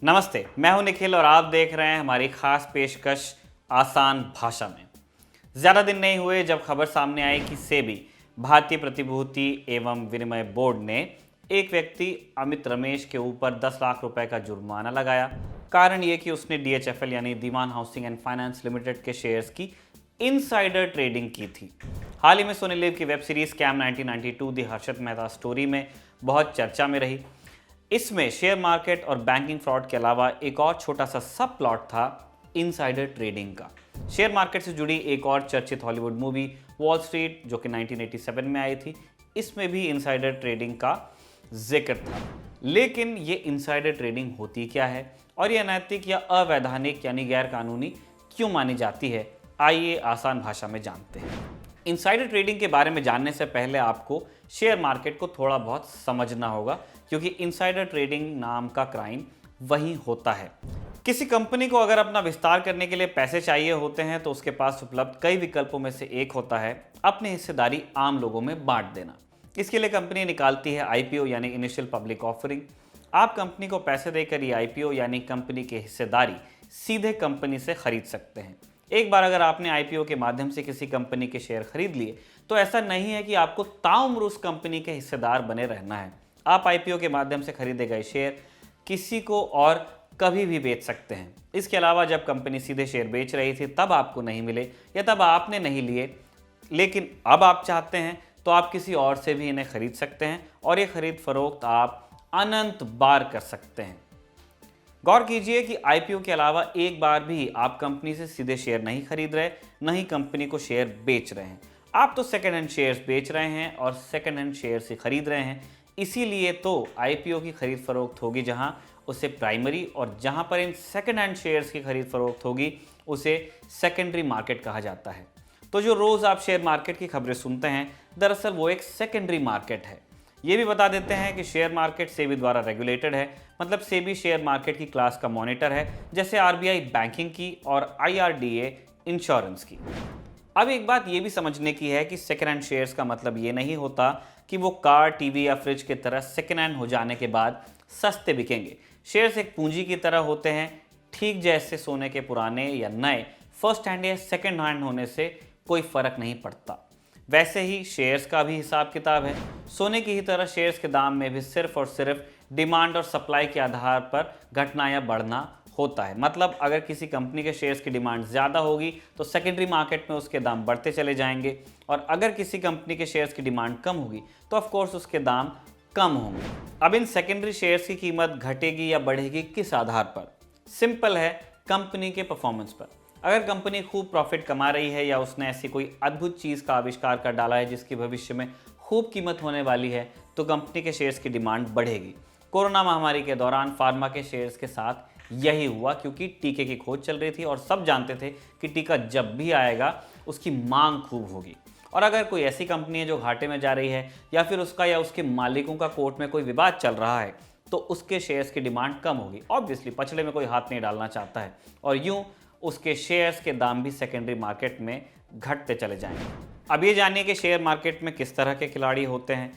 नमस्ते, मैं हूं निखिल और आप देख रहे हैं हमारी खास पेशकश आसान भाषा में। ज़्यादा दिन नहीं हुए जब खबर सामने आई कि सेबी भारतीय प्रतिभूति एवं विनिमय बोर्ड ने एक व्यक्ति अमित रमेश के ऊपर 10 लाख रुपए का जुर्माना लगाया। कारण ये कि उसने DHFL यानी दीवान हाउसिंग एंड फाइनेंस लिमिटेड के शेयर्स की इनसाइडर ट्रेडिंग की थी। हाल ही में सोनी लिव की वेब सीरीज स्कैम 1992 दी हर्षद मेहता स्टोरी में बहुत चर्चा में रही। इसमें शेयर मार्केट और बैंकिंग फ्रॉड के अलावा एक और छोटा सा सब प्लॉट था इनसाइडर ट्रेडिंग का। शेयर मार्केट से जुड़ी एक और चर्चित हॉलीवुड मूवी वॉल स्ट्रीट जो कि 1987 में आई थी, इसमें भी इनसाइडर ट्रेडिंग का जिक्र था। लेकिन ये इनसाइडर ट्रेडिंग होती क्या है और ये अनैतिक या अवैधानिक यानी गैर कानूनी क्यों मानी जाती है, आइए आसान भाषा में जानते हैं। इनसाइडर ट्रेडिंग के बारे में जानने से पहले आपको शेयर मार्केट को थोड़ा बहुत समझना होगा, क्योंकि इनसाइडर ट्रेडिंग नाम का क्राइम वही होता है। किसी कंपनी को अगर अपना विस्तार करने के लिए पैसे चाहिए होते हैं तो उसके पास उपलब्ध कई विकल्पों में से एक होता है अपनी हिस्सेदारी आम लोगों में बांट देना। इसके लिए कंपनी निकालती है IPO यानी इनिशियल पब्लिक ऑफरिंग। आप कंपनी को पैसे देकर ये IPO यानी कंपनी की हिस्सेदारी सीधे कंपनी से खरीद सकते हैं। एक बार अगर आपने IPO के माध्यम से किसी कंपनी के शेयर खरीद लिए तो ऐसा नहीं है कि आपको ताउम्र उस कंपनी के हिस्सेदार बने रहना है। आप IPO के माध्यम से खरीदे गए शेयर किसी को और कभी भी बेच सकते हैं। इसके अलावा जब कंपनी सीधे शेयर बेच रही थी तब आपको नहीं मिले या तब आपने नहीं लिए, लेकिन अब आप चाहते हैं तो आप किसी और से भी इन्हें खरीद सकते हैं और ये खरीद फरोख्त आप अनंत बार कर सकते हैं। गौर कीजिए कि IPO के अलावा एक बार भी आप कंपनी से सीधे शेयर नहीं खरीद रहे, न ही कंपनी को शेयर बेच रहे हैं। आप तो सेकेंड हैंड शेयर्स बेच रहे हैं और सेकेंड हैंड शेयर से खरीद रहे हैं। इसीलिए तो IPO की खरीद फरोख्त होगी जहां उसे प्राइमरी, और जहां पर इन सेकेंड हैंड शेयर्स की खरीद फरोख्त होगी उसे सेकेंडरी मार्केट कहा जाता है। तो जो रोज़ आप शेयर मार्केट की खबरें सुनते हैं, दरअसल वो एक सेकेंडरी मार्केट है। ये भी बता देते हैं कि शेयर मार्केट सेबी द्वारा रेगुलेटेड है, मतलब सेबी शेयर मार्केट की क्लास का मॉनिटर है, जैसे RBI बैंकिंग की और IRDA इंश्योरेंस की। अब एक बात ये भी समझने की है कि सेकेंड हैंड शेयर्स का मतलब ये नहीं होता कि वो कार, टीवी या फ्रिज की तरह सेकेंड हैंड हो जाने के बाद सस्ते बिकेंगे। शेयर्स एक पूंजी की तरह होते हैं, ठीक जैसे सोने के पुराने या नए फर्स्ट हैंड या सेकेंड हैंड होने से कोई फर्क नहीं पड़ता। वैसे ही शेयर्स का भी हिसाब किताब है। सोने की ही तरह शेयर्स के दाम में भी सिर्फ और सिर्फ डिमांड और सप्लाई के आधार पर घटना या बढ़ना होता है। मतलब अगर किसी कंपनी के शेयर्स की डिमांड ज़्यादा होगी तो सेकेंडरी मार्केट में उसके दाम बढ़ते चले जाएंगे, और अगर किसी कंपनी के शेयर्स की डिमांड कम होगी तो ऑफकोर्स उसके दाम कम होंगे। अब इन सेकेंडरी शेयर्स की कीमत घटेगी या बढ़ेगी किस आधार पर? सिंपल है, कंपनी के परफॉर्मेंस पर। अगर कंपनी खूब प्रॉफिट कमा रही है या उसने ऐसी कोई अद्भुत चीज़ का आविष्कार कर डाला है जिसकी भविष्य में खूब कीमत होने वाली है, तो कंपनी के शेयर्स की डिमांड बढ़ेगी। कोरोना महामारी के दौरान फार्मा के शेयर्स के साथ यही हुआ, क्योंकि टीके की खोज चल रही थी और सब जानते थे कि टीका जब भी आएगा उसकी मांग खूब होगी। और अगर कोई ऐसी कंपनी है जो घाटे में जा रही है या फिर उसका या उसके मालिकों का कोर्ट में कोई विवाद चल रहा है तो उसके शेयर्स की डिमांड कम होगी। ऑब्वियसली पछड़े में कोई हाथ नहीं डालना चाहता है, और यूं उसके शेयर्स के दाम भी सेकेंडरी मार्केट में घटते चले जाएंगे। अब ये जानिए कि शेयर मार्केट में किस तरह के खिलाड़ी होते हैं।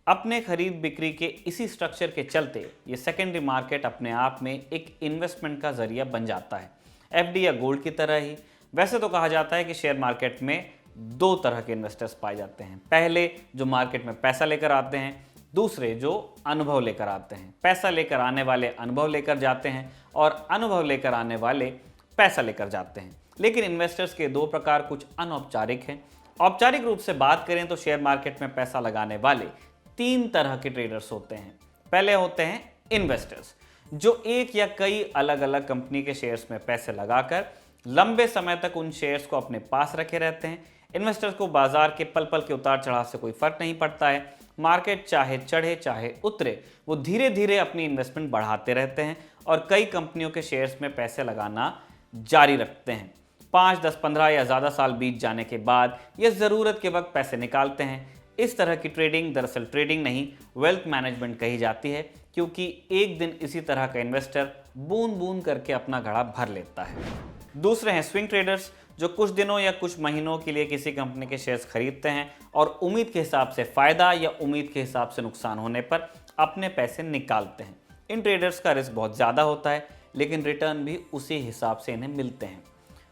अपने खरीद बिक्री के इसी स्ट्रक्चर के चलते ये सेकेंडरी मार्केट अपने आप में एक इन्वेस्टमेंट का जरिया बन जाता है, FD या गोल्ड की तरह ही। वैसे तो कहा जाता है कि शेयर मार्केट में दो तरह के इन्वेस्टर्स पाए जाते हैं। पहले जो मार्केट में पैसा लेकर आते हैं, दूसरे जो अनुभव लेकर आते हैं। पैसा लेकर आने वाले अनुभव लेकर जाते हैं और अनुभव लेकर आने वाले पैसा लेकर जाते हैं। लेकिन इन्वेस्टर्स के दो प्रकार कुछ अनौपचारिक हैं। औपचारिक रूप से बात करें तो शेयर मार्केट में पैसा लगाने वाले तीन तरह के ट्रेडर्स होते हैं। पहले होते हैं इन्वेस्टर्स, जो एक या कई अलग अलग कंपनी के शेयर्स में पैसे लगाकर लंबे समय तक उन शेयर्स को अपने पास रखे रहते हैं। इन्वेस्टर्स को बाजार के पल पल के उतार चढ़ाव से कोई फर्क नहीं पड़ता है। मार्केट चाहे चढ़े चाहे उतरे, वो धीरे धीरे अपनी इन्वेस्टमेंट बढ़ाते रहते हैं और कई कंपनियों के शेयर्स में पैसे लगाना जारी रखते हैं। 5, 10, 15 या ज़्यादा साल बीत जाने के बाद ये ज़रूरत के वक्त पैसे निकालते हैं। इस तरह की ट्रेडिंग दरअसल ट्रेडिंग नहीं, वेल्थ मैनेजमेंट कही जाती है, क्योंकि एक दिन इसी तरह का इन्वेस्टर बूंद बूंद करके अपना घड़ा भर लेता है। दूसरे हैं स्विंग ट्रेडर्स, जो कुछ दिनों या कुछ महीनों के लिए किसी कंपनी के शेयर्स खरीदते हैं और उम्मीद के हिसाब से फ़ायदा या उम्मीद के हिसाब से नुकसान होने पर अपने पैसे निकालते हैं। इन ट्रेडर्स का रिस्क बहुत ज़्यादा होता है, लेकिन रिटर्न भी उसी हिसाब से इन्हें मिलते हैं।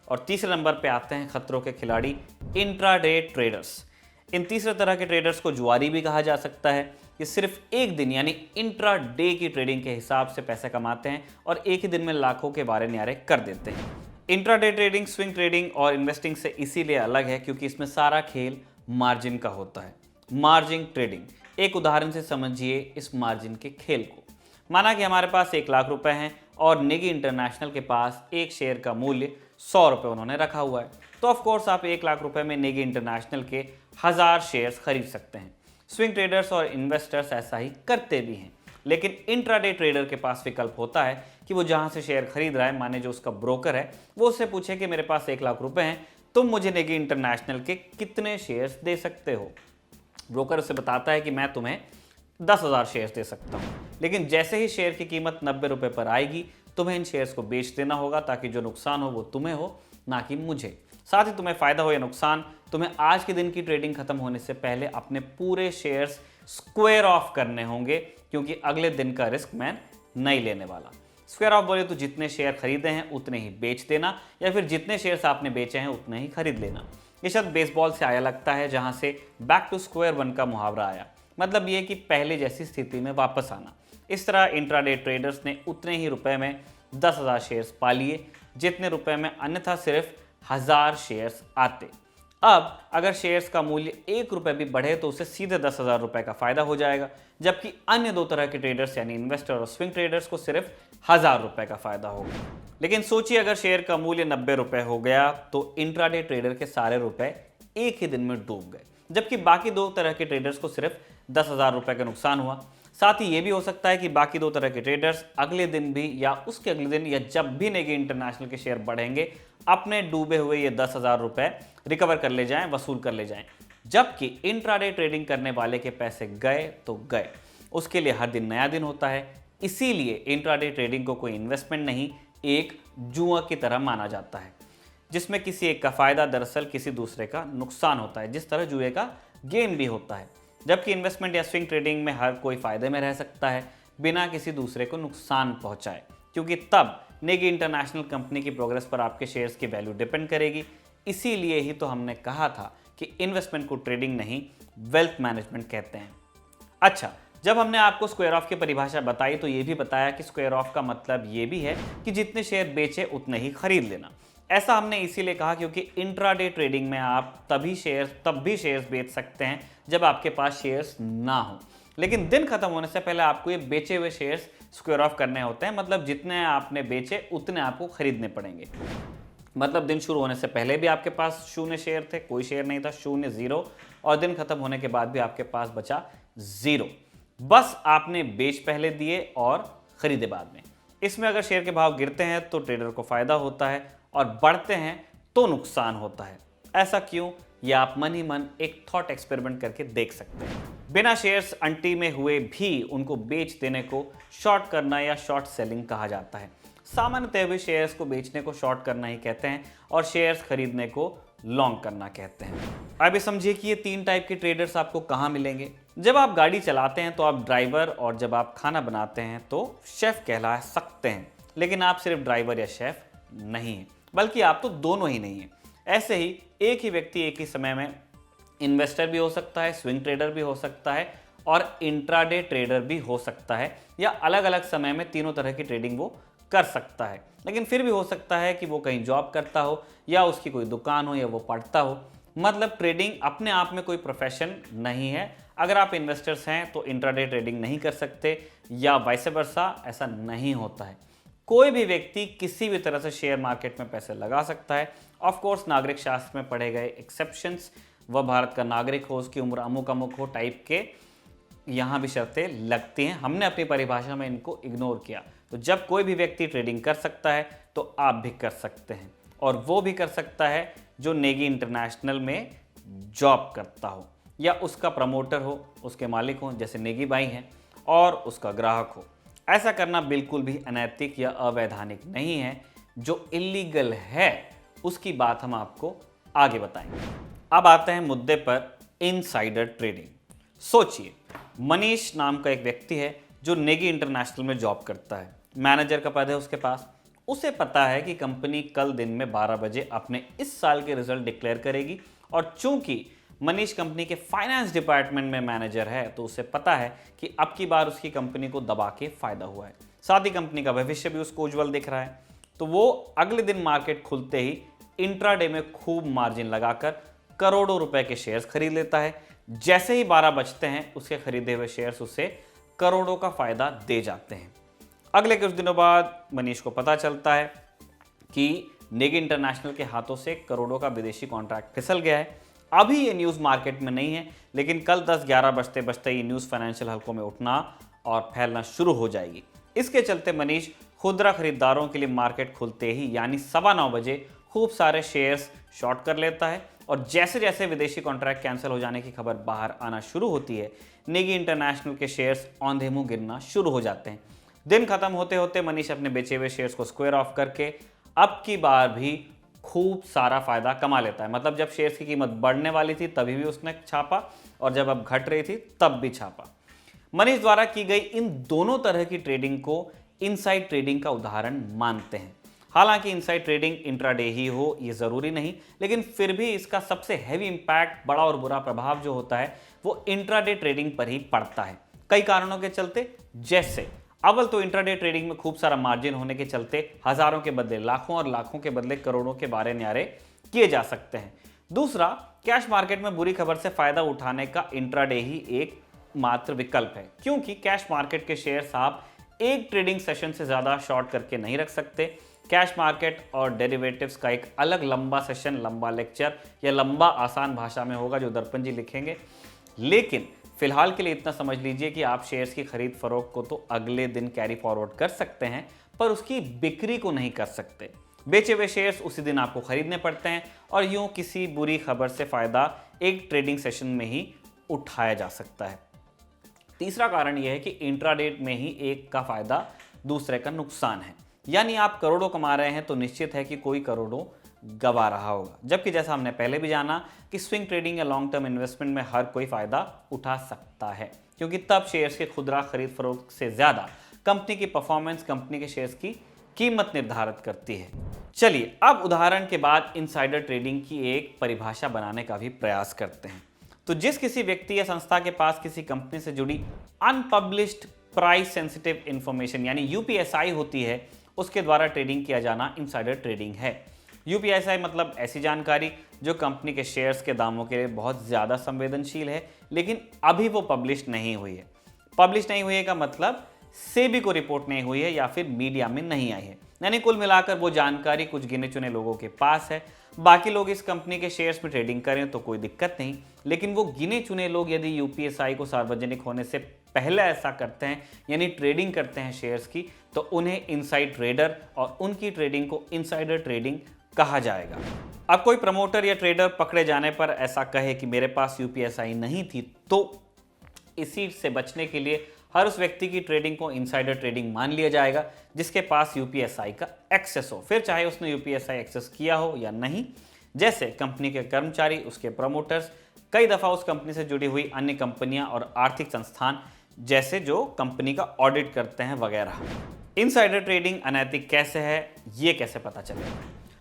और तीसरे नंबर पे आते हैं खतरों के खिलाड़ी, इंट्राडे ट्रेडर्स। इन तीसरे तरह के ट्रेडर्स को जुआरी भी कहा जा सकता है। ये सिर्फ एक दिन यानी इंट्राडे की ट्रेडिंग के हिसाब से पैसे कमाते हैं और एक ही दिन में लाखों के बारे न्यारे कर देते हैं। इंट्राडे ट्रेडिंग स्विंग ट्रेडिंग और इन्वेस्टिंग से इसीलिए अलग है क्योंकि इसमें सारा खेल मार्जिन का होता है। मार्जिन ट्रेडिंग, एक उदाहरण से समझिए इस मार्जिन के खेल को। माना कि हमारे पास 1 लाख रुपए हैं और नेगी इंटरनेशनल के पास एक शेयर का मूल्य 100 रुपये उन्होंने रखा हुआ है, तो ऑफ कोर्स आप 1 लाख रुपए में नेगी इंटरनेशनल के 1000 शेयर्स खरीद सकते हैं। स्विंग ट्रेडर्स और इन्वेस्टर्स ऐसा ही करते भी हैं, लेकिन इंट्राडे ट्रेडर के पास विकल्प होता है कि वो जहां से शेयर खरीद रहा है, माने जो उसका ब्रोकर है, वो उससे पूछे कि मेरे पास 1 लाख रुपए हैं, तुम मुझे नेगी इंटरनेशनल के कितने शेयर्स दे सकते हो। ब्रोकर उसे बताता है कि मैं तुम्हें 10,000 शेयर्स दे सकता हूं, लेकिन जैसे ही शेयर की कीमत 90 रुपये पर आएगी, तुम्हें इन शेयर्स को बेच देना होगा ताकि जो नुकसान हो वो तुम्हें हो, ना कि मुझे। साथ ही तुम्हें फायदा हो या नुकसान, तुम्हें आज के दिन की ट्रेडिंग खत्म होने से पहले अपने पूरे शेयर्स स्क्वायर ऑफ करने होंगे, क्योंकि अगले दिन का रिस्क मैं नहीं लेने वाला। स्क्वायर ऑफ बोले तो जितने शेयर खरीदे हैं उतने ही बेच देना, या फिर जितने शेयर्स आपने बेचे हैं उतने ही खरीद लेना। ये शब्द बेसबॉल से आया लगता है, जहां से बैक टू स्क्वायर वन का मुहावरा आया। मतलब ये कि पहले जैसी स्थिति में वापस आना। इस तरह इंट्राडे ट्रेडर्स ने उतने ही रुपए में 10,000 शेयर्स पा लिए जितने रुपए में अन्यथा सिर्फ 1000 शेयर्स आते। अब अगर शेयर्स का मूल्य 1 रुपये भी बढ़े तो उसे सीधे 10,000 रुपये का फायदा हो जाएगा, जबकि अन्य दो तरह के ट्रेडर्स यानी इन्वेस्टर और स्विंग ट्रेडर्स को सिर्फ 1000 रुपये का फायदा होगा। लेकिन सोचिए अगर शेयर का मूल्य 90 रुपये हो गया तो इंट्राडे ट्रेडर के सारे रुपए एक ही दिन में डूब गए, जबकि बाकी दो तरह के ट्रेडर्स को सिर्फ 10,000 रुपये का नुकसान हुआ। साथ ही ये भी हो सकता है कि बाकी दो तरह के ट्रेडर्स अगले दिन भी या उसके अगले दिन या जब भी नेगी इंटरनेशनल के शेयर बढ़ेंगे, अपने डूबे हुए ये 10,000 रुपये रिकवर कर ले जाएं, वसूल कर ले जाएं। जबकि इंट्राडे ट्रेडिंग करने वाले के पैसे गए तो गए, उसके लिए हर दिन नया दिन होता है। इसीलिए इंट्राडे ट्रेडिंग को कोई इन्वेस्टमेंट नहीं, एक जुआ की तरह माना जाता है, जिसमें किसी एक का फायदा दरअसल किसी दूसरे का नुकसान होता है, जिस तरह जुए का गेम भी होता है। जबकि इन्वेस्टमेंट या स्विंग ट्रेडिंग में हर कोई फायदे में रह सकता है बिना किसी दूसरे को नुकसान पहुंचाए, क्योंकि तब नेगी इंटरनेशनल कंपनी की प्रोग्रेस पर आपके शेयर्स की वैल्यू डिपेंड करेगी। इसीलिए ही तो हमने कहा था कि इन्वेस्टमेंट को ट्रेडिंग नहीं, वेल्थ मैनेजमेंट कहते हैं। अच्छा, जब हमने आपको स्क्वायर ऑफ की परिभाषा बताई तो ये भी बताया कि स्क्वायर ऑफ का मतलब ये भी है कि जितने शेयर बेचे उतने ही खरीद लेना। ऐसा हमने इसीलिए कहा क्योंकि इंट्राडे ट्रेडिंग में आप तब भी शेयर्स बेच सकते हैं जब आपके पास शेयर्स ना हो, लेकिन दिन खत्म होने से पहले आपको ये बेचे हुए शेयर्स स्क्वायर ऑफ करने होते हैं। मतलब जितने आपने बेचे उतने आपको खरीदने पड़ेंगे। मतलब दिन शुरू होने से पहले भी आपके पास 0 शेयर थे, कोई शेयर नहीं था, 0 0, और दिन खत्म होने के बाद भी आपके पास बचा 0। बस आपने बेच पहले दिए और खरीदे बाद में। इसमें अगर शेयर के भाव गिरते हैं तो ट्रेडर को फायदा होता है और बढ़ते हैं तो नुकसान होता है। ऐसा क्यों, ये आप मन ही मन एक थॉट एक्सपेरिमेंट करके देख सकते हैं। बिना शेयर्स अंटी में हुए भी उनको बेच देने को शॉर्ट करना या शॉर्ट सेलिंग कहा जाता है। सामान्यतः वे शेयर्स को बेचने को शॉर्ट करना ही कहते हैं और शेयर्स खरीदने को लॉन्ग करना कहते हैं। अब ये समझिए कि ये 3 टाइप के ट्रेडर्स आपको कहाँ मिलेंगे। जब आप गाड़ी चलाते हैं तो आप ड्राइवर, और जब आप खाना बनाते हैं तो शेफ कहला सकते हैं, लेकिन आप सिर्फ ड्राइवर या शेफ नहीं हैं, बल्कि आप तो दोनों ही नहीं हैं। ऐसे ही एक ही व्यक्ति एक ही समय में इन्वेस्टर भी हो सकता है, स्विंग ट्रेडर भी हो सकता है और इंट्राडे ट्रेडर भी हो सकता है, या अलग अलग समय में तीनों तरह की ट्रेडिंग वो कर सकता है। लेकिन फिर भी हो सकता है कि वो कहीं जॉब करता हो या उसकी कोई दुकान हो या वो पढ़ता हो। मतलब ट्रेडिंग अपने आप में कोई प्रोफेशन नहीं है। अगर आप इन्वेस्टर्स हैं तो इंट्राडे ट्रेडिंग नहीं कर सकते या वाइस वर्सा, ऐसा नहीं होता है। कोई भी व्यक्ति किसी भी तरह से शेयर मार्केट में पैसे लगा सकता है। ऑफ कोर्स नागरिक शास्त्र में पढ़े गए एक्सेप्शंस, वह भारत का नागरिक हो, उसकी उम्र अमुक अमुक हो टाइप के यहाँ भी शर्तें लगती हैं। हमने अपनी परिभाषा में इनको इग्नोर किया। तो जब कोई भी व्यक्ति ट्रेडिंग कर सकता है तो आप भी कर सकते हैं, और वो भी कर सकता है जो नेगी इंटरनेशनल में जॉब करता हो या उसका प्रमोटर हो, उसके मालिक हो जैसे नेगी भाई हैं, और उसका ग्राहक हो। ऐसा करना बिल्कुल भी अनैतिक या अवैधानिक नहीं है। जो इलीगल है उसकी बात हम आपको आगे बताएंगे। अब आते हैं मुद्दे पर, इनसाइडर ट्रेडिंग। सोचिए, मनीष नाम का एक व्यक्ति है जो नेगी इंटरनेशनल में जॉब करता है, मैनेजर का पद है उसके पास। उसे पता है कि कंपनी कल दिन में 12 बजे अपने इस साल के रिजल्ट डिक्लेयर करेगी, और चूंकि मनीष कंपनी के फाइनेंस डिपार्टमेंट में मैनेजर है तो उसे पता है कि अब की बार उसकी कंपनी को दबा के फायदा हुआ है, साथ ही कंपनी का भविष्य भी उसको उज्जवल दिख रहा है। तो वो अगले दिन मार्केट खुलते ही इंट्राडे में खूब मार्जिन लगाकर करोड़ों रुपए के शेयर्स खरीद लेता है। जैसे ही 12 बजते हैं उसके खरीदे हुए शेयर्स उसे करोड़ों का फायदा दे जाते हैं। अगले कुछ दिनों बाद मनीष को पता चलता है कि नेगी इंटरनेशनल के हाथों से करोड़ों का विदेशी कॉन्ट्रैक्ट फिसल गया है। अभी ये न्यूज़ मार्केट में नहीं है, लेकिन कल 10-11 बजते बजते ये न्यूज़ फाइनेंशियल हलकों में उठना और फैलना शुरू हो जाएगी। इसके चलते मनीष खुदरा खरीदारों के लिए मार्केट खुलते ही यानी 9:15 बजे खूब सारे शेयर्स शॉर्ट कर लेता है, और जैसे जैसे विदेशी कॉन्ट्रैक्ट कैंसिल हो जाने की खबर बाहर आना शुरू होती है, नेगी इंटरनेशनल के शेयर्स औंधे मुंह गिरना शुरू हो जाते हैं। दिन खत्म होते होते मनीष अपने बेचे हुए शेयर्स को स्क्वायर ऑफ करके अब की बार भी खूब सारा फायदा कमा लेता है। मतलब जब शेयर्स की कीमत बढ़ने वाली थी तभी भी उसने छापा, और जब अब घट रही थी तब भी छापा। मनीष द्वारा की गई इन दोनों तरह की ट्रेडिंग को इनसाइड ट्रेडिंग का उदाहरण मानते हैं। हालांकि इनसाइड ट्रेडिंग इंट्राडे ही हो ये जरूरी नहीं, लेकिन फिर भी इसका सबसे हैवी इंपैक्ट, बड़ा और बुरा प्रभाव जो होता है वो इंट्राडे ट्रेडिंग पर ही पड़ता है, कई कारणों के चलते। जैसे अव्वल तो इंट्राडे ट्रेडिंग में खूब सारा मार्जिन होने के चलते हजारों के बदले लाखों और लाखों के बदले करोड़ों के बारे न्यारे किए जा सकते हैं। दूसरा, कैश मार्केट में बुरी खबर से फायदा उठाने का इंट्राडे ही एक मात्र विकल्प है, क्योंकि कैश मार्केट के शेयर्स आप एक ट्रेडिंग सेशन से ज्यादा शॉर्ट करके नहीं रख सकते। कैश मार्केट और डेरिवेटिव्स का एक अलग लंबा सेशन, लंबा लेक्चर या लंबा आसान भाषा में होगा जो दर्पण जी लिखेंगे, लेकिन फिलहाल के लिए इतना समझ लीजिए कि आप शेयर्स की खरीद फरोख्त को तो अगले दिन कैरी फॉरवर्ड कर सकते हैं, पर उसकी बिक्री को नहीं कर सकते। बेचे हुए शेयर्स उसी दिन आपको खरीदने पड़ते हैं, और यूं किसी बुरी खबर से फायदा एक ट्रेडिंग सेशन में ही उठाया जा सकता है। तीसरा कारण यह है कि इंट्राडे में ही एक का फायदा दूसरे का नुकसान है, यानी आप करोड़ों कमा रहे हैं तो निश्चित है कि कोई करोड़ों गवा रहा होगा। जबकि जैसा हमने पहले भी जाना कि स्विंग ट्रेडिंग या लॉन्ग टर्म इन्वेस्टमेंट में हर कोई फायदा उठा सकता है, क्योंकि तब शेयर्स के खुदरा खरीद फरोख्त से ज्यादा कंपनी की परफॉर्मेंस कंपनी के शेयर्स की कीमत निर्धारित करती है। चलिए अब उदाहरण के बाद इनसाइडर ट्रेडिंग की एक परिभाषा बनाने का भी प्रयास करते हैं। तो जिस किसी व्यक्ति या संस्था के पास किसी कंपनी से जुड़ी अनपब्लिश्ड प्राइस सेंसिटिव इंफॉर्मेशन यानी यूपीएसआई होती है, उसके द्वारा ट्रेडिंग किया जाना इनसाइडर ट्रेडिंग है। यूपीएसआई मतलब ऐसी जानकारी जो कंपनी के शेयर्स के दामों के लिए बहुत ज़्यादा संवेदनशील है, लेकिन अभी वो पब्लिश नहीं हुई है। पब्लिश नहीं हुई है का मतलब सेबी को रिपोर्ट नहीं हुई है या फिर मीडिया में नहीं आई है, यानी कुल मिलाकर वो जानकारी कुछ गिने चुने लोगों के पास है। बाकी लोग इस कंपनी के शेयर्स में ट्रेडिंग करें तो कोई दिक्कत नहीं, लेकिन वो गिने चुने लोग यदि यूपीएसआई को सार्वजनिक होने से पहले ऐसा करते हैं यानी ट्रेडिंग करते हैं शेयर्स की, तो उन्हें इनसाइड ट्रेडर और उनकी ट्रेडिंग को इनसाइडर ट्रेडिंग कहा जाएगा। अब कोई प्रमोटर या ट्रेडर पकड़े जाने पर ऐसा कहे कि मेरे पास यूपीएसआई नहीं थी, तो इसी से बचने के लिए हर उस व्यक्ति की ट्रेडिंग को इनसाइडर ट्रेडिंग मान लिया जाएगा जिसके पास यूपीएसआई का एक्सेस हो, फिर चाहे उसने यूपीएसआई एक्सेस किया हो या नहीं। जैसे कंपनी के कर्मचारी, उसके प्रमोटर्स, कई दफा उस कंपनी से जुड़ी हुई अन्य कंपनियां और आर्थिक संस्थान जैसे जो कंपनी का ऑडिट करते हैं वगैरह। इनसाइडर ट्रेडिंग अनैतिक कैसे है, ये कैसे पता चलेगा?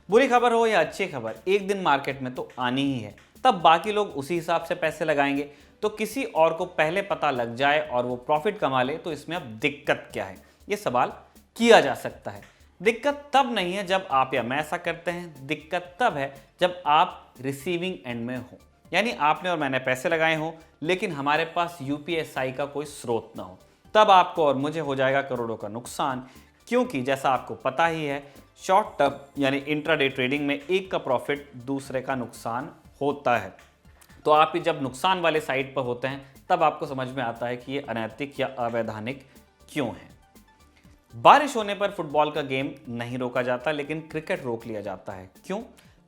बुरी खबर हो या अच्छी खबर, एक दिन मार्केट में तो आनी ही है, तब बाकी लोग उसी हिसाब से पैसे लगाएंगे। तो किसी और को पहले पता लग जाए और वो प्रॉफिट कमा ले तो इसमें अब दिक्कत क्या है, ये सवाल किया जा सकता है। दिक्कत तब नहीं है जब आप या मैं ऐसा करते हैं, दिक्कत तब है जब आप रिसीविंग एंड में हो, यानी आपने और मैंने पैसे लगाए हो लेकिन हमारे पास यूपीएसआई का कोई स्रोत ना हो, तब आपको और मुझे हो जाएगा करोड़ों का नुकसान। क्योंकि जैसा आपको पता ही है, शॉर्ट टर्म यानी इंट्राडे ट्रेडिंग में एक का प्रॉफिट दूसरे का नुकसान होता है। तो आप ही जब नुकसान वाले साइड पर होते हैं तब आपको समझ में आता है कि ये अनैतिक या अवैधानिक क्यों है। बारिश होने पर फुटबॉल का गेम नहीं रोका जाता, लेकिन क्रिकेट रोक लिया जाता है। क्यों?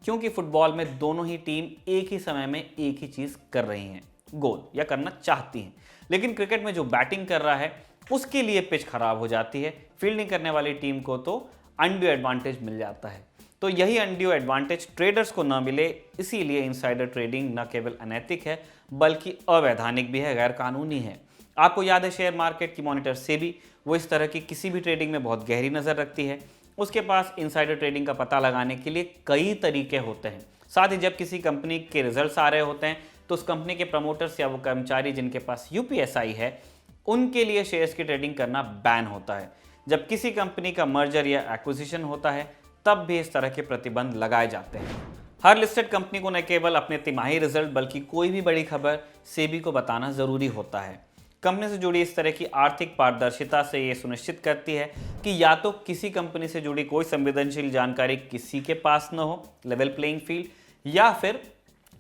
क्योंकि फुटबॉल में दोनों ही टीम एक ही समय में एक ही चीज कर रही हैं, गोल या करना चाहती हैं। लेकिन क्रिकेट में जो बैटिंग कर रहा है उसके लिए पिच खराब हो जाती है, फील्डिंग करने वाली टीम को तो अनड्यू एडवांटेज मिल जाता है। तो यही अनड्यू एडवांटेज ट्रेडर्स को न मिले, इसीलिए इनसाइडर ट्रेडिंग न केवल अनैतिक है बल्कि अवैधानिक भी है, गैर कानूनी है। आपको याद है शेयर मार्केट की मॉनिटर सेबी, वो इस तरह की किसी भी ट्रेडिंग में बहुत गहरी नज़र रखती है। उसके पास इनसाइडर ट्रेडिंग का पता लगाने के लिए कई तरीके होते हैं। साथ ही जब किसी कंपनी के रिजल्ट्स आ रहे होते हैं तो उस कंपनी के प्रमोटर्स या वो कर्मचारी जिनके पास यूपीएसआई है, उनके लिए शेयर्स की ट्रेडिंग करना बैन होता है। जब किसी कंपनी का मर्जर या एक्विजिशन होता है तब भी इस तरह के प्रतिबंध लगाए जाते हैं। हर लिस्टेड कंपनी को न केवल अपने तिमाही रिजल्ट बल्कि कोई भी बड़ी खबर सेबी को बताना जरूरी होता है। कंपनी से जुड़ी इस तरह की आर्थिक पारदर्शिता से ये सुनिश्चित करती है कि या तो किसी कंपनी से जुड़ी कोई संवेदनशील जानकारी किसी के पास न हो, लेवल प्लेइंग फील्ड, या फिर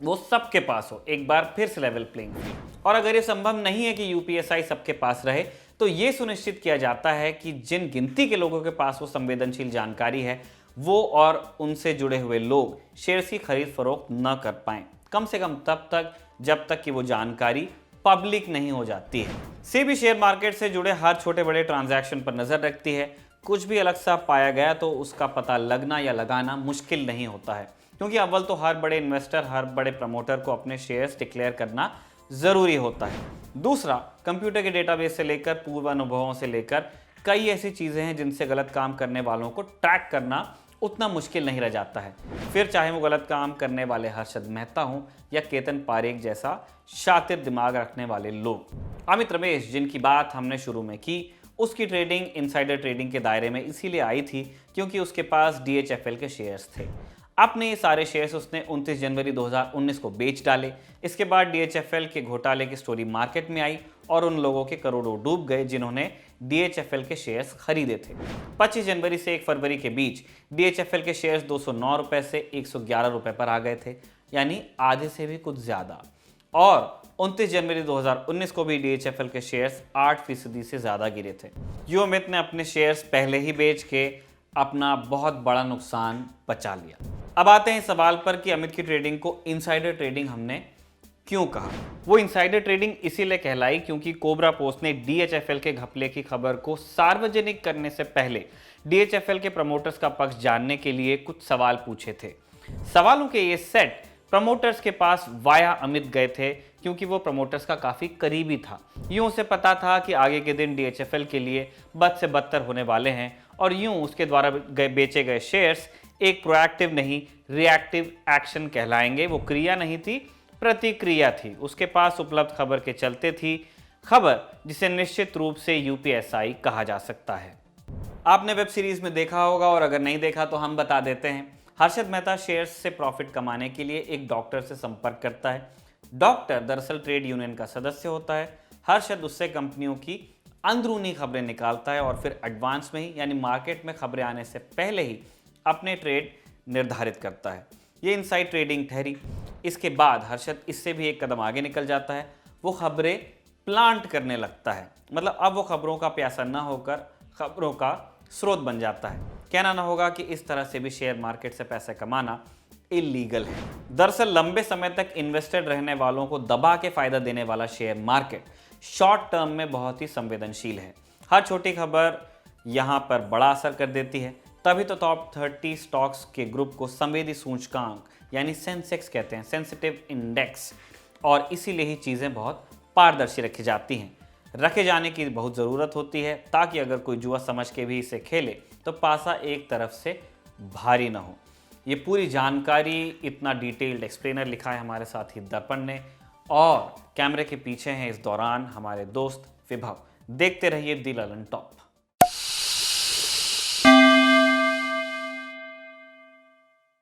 वो सबके पास हो, एक बार फिर से लेवल प्लेइंग फील्ड। और अगर ये संभव नहीं है कि यूपीएसआई सबके पास रहे तो ये सुनिश्चित किया जाता है कि जिन गिनती के लोगों के पास वो संवेदनशील जानकारी है वो और उनसे जुड़े हुए लोग शेयर्स की खरीद फरोख्त न कर पाएं, कम से कम तब तक जब तक कि वो जानकारी पब्लिक नहीं हो जाती है। सेबी शेयर मार्केट से जुड़े हर छोटे बड़े ट्रांजैक्शन पर नजर रखती है। कुछ भी अलग सा पाया गया तो उसका पता लगना या लगाना मुश्किल नहीं होता है, क्योंकि अव्वल तो हर बड़े इन्वेस्टर, हर बड़े प्रमोटर को अपने शेयर्स डिक्लेयर करना जरूरी होता है। दूसरा, कंप्यूटर के डेटाबेस से लेकर पूर्व अनुभवों से लेकर कई ऐसी चीजें हैं जिनसे गलत काम करने वालों को ट्रैक करना उतना मुश्किल नहीं रह जाता है। फिर चाहे वो गलत काम करने वाले हर्षद मेहता हों या केतन पारेख जैसा शातिर दिमाग रखने वाले लोग। अमित रमेश, जिनकी बात हमने शुरू में की, उसकी ट्रेडिंग इनसाइडर ट्रेडिंग के दायरे में इसीलिए आई थी क्योंकि उसके पास डीएचएफएल के शेयर्स थे। अपने ये सारे शेयर्स उसने 29 जनवरी 2019 को बेच डाले। इसके बाद डीएचएफएल के घोटाले की स्टोरी मार्केट में आई और उन लोगों के करोड़ों डूब गए जिन्होंने डीएचएफएल के शेयर्स खरीदे थे। 25 जनवरी से 1 फरवरी के बीच डीएचएफएल के शेयर्स 209 रुपए से 111 रुपए पर आ गए थे, यानी आधे से भी कुछ ज्यादा। और 29 जनवरी 2019 को भी डीएचएफएल के शेयर्स 8% से ज्यादा गिरे थे। यो अमित ने अपने शेयर्स पहले ही बेच के अपना बहुत बड़ा नुकसान बचा लिया। अब आते हैं इस सवाल पर कि अमित की ट्रेडिंग को इनसाइडर ट्रेडिंग हमने क्यों कहा। वो इनसाइडर ट्रेडिंग इसीलिए कहलाई क्योंकि कोबरा पोस्ट ने डीएचएफएल के घपले की खबर को सार्वजनिक करने से पहले डीएचएफएल के प्रमोटर्स का पक्ष जानने के लिए कुछ सवाल पूछे थे। सवालों के ये सेट प्रमोटर्स के पास वाया अमित गए थे क्योंकि वो प्रमोटर्स का काफी करीबी था। यूं उसे पता था कि आगे के दिन डीएचएफएल के लिए बद से बदतर होने वाले हैं और यूं उसके द्वारा बेचे गए शेयर्स एक प्रोएक्टिव नहीं, रिएक्टिव एक्शन कहलाएंगे। वो क्रिया नहीं थी, प्रतिक्रिया थी। उसके पास उपलब्ध खबर के चलते थी, खबर जिसे निश्चित रूप से यूपीएसआई कहा जा सकता है। आपने वेब सीरीज में देखा होगा और अगर नहीं देखा तो हम बता देते हैं। हर्षद मेहता शेयर्स से प्रॉफिट कमाने के लिए एक डॉक्टर से संपर्क करता है। डॉक्टर दरअसल ट्रेड यूनियन का सदस्य होता है। हर्षद उससे कंपनियों की अंदरूनी खबरें निकालता है और फिर एडवांस में ही, यानी मार्केट में खबरें आने से पहले ही अपने ट्रेड निर्धारित करता है। ये इनसाइड ट्रेडिंग ठहरी। इसके बाद हर्षद इससे भी एक कदम आगे निकल जाता है। वो खबरें प्लांट करने लगता है, मतलब अब वो खबरों का प्यासा न होकर खबरों का स्रोत बन जाता है। कहना ना होगा कि इस तरह से भी शेयर मार्केट से पैसे कमाना इलीगल है। दरअसल लंबे समय तक इन्वेस्टेड रहने वालों को दबा के फायदा देने वाला शेयर मार्केट शॉर्ट टर्म में बहुत ही संवेदनशील है। हर छोटी खबर यहाँ पर बड़ा असर कर देती है। तभी तो टॉप 30 स्टॉक्स के ग्रुप को संवेदी सूचकांक यानी सेंसेक्स कहते हैं, सेंसिटिव इंडेक्स, और इसीलिए ही चीज़ें बहुत पारदर्शी रखी जाती हैं। रखे जाने की बहुत ज़रूरत होती है ताकि अगर कोई जुआ समझ के भी इसे खेले तो पासा एक तरफ से भारी ना हो। ये पूरी जानकारी, इतना डिटेल्ड एक्सप्लेनर लिखा है हमारे साथी दर्पण ने, और कैमरे के पीछे हैं इस दौरान हमारे दोस्त विभव। देखते रहिए दी ललन टॉप।